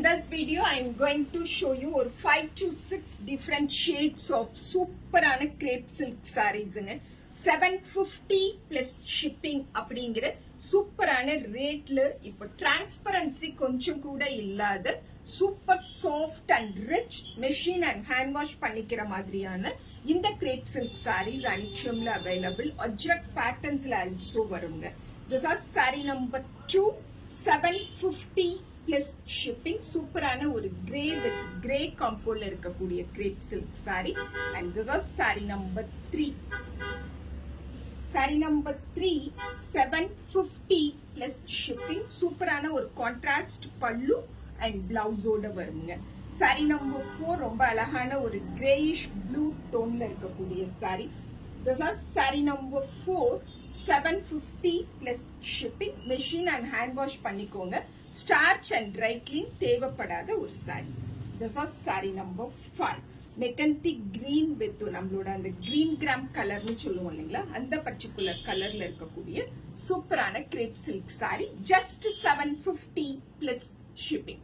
In this video, I am going to show you 5 to 6 different shades of super crepe silk sarees in 750 plus shipping அப்படிங்கிற சூப்பரான ரேட்ல இப்ப transparency கொஞ்சம் கூட இல்லாத super soft and rich machine and hand wash பண்ணிக்கிற மாதிரியான இந்த crepe silk sarees அனிச்சம்ல அவைலபிள் அஜ்ரக் பேட்டர்ன்ஸ்ல ஆல்சோ வருங்க. This is saree number 2 750 plus shipping. சூப்பரான ஒரு கிரே வித் கிரே காம்போல இருக்கக்கூடிய crepe silk saree and this is saree number 3. Saree number 3 750 plus shipping. சூப்பரான ஒரு கான்ட்ராஸ்ட் பல்லு and blouse ஓட வருங்க. Saree number 4 ரொம்ப அழகான ஒரு grayish blue டோன்ல இருக்கக்கூடிய saree. This is saree number 4 750 plus shipping. Machine and hand wash பண்ணிக்கோங்க. Starch and dry clean தேவைப்படாத ஒரு saree. This is saree number 5. மெக்கந்தி green with நம்மளோட அந்த green gram கலர்னு சொல்லுவோம் இல்லைங்களா, அந்த பர்டிகுலர் கலர்ல இருக்கக்கூடிய சூப்பரான crepe silk saree. Just 750 plus shipping.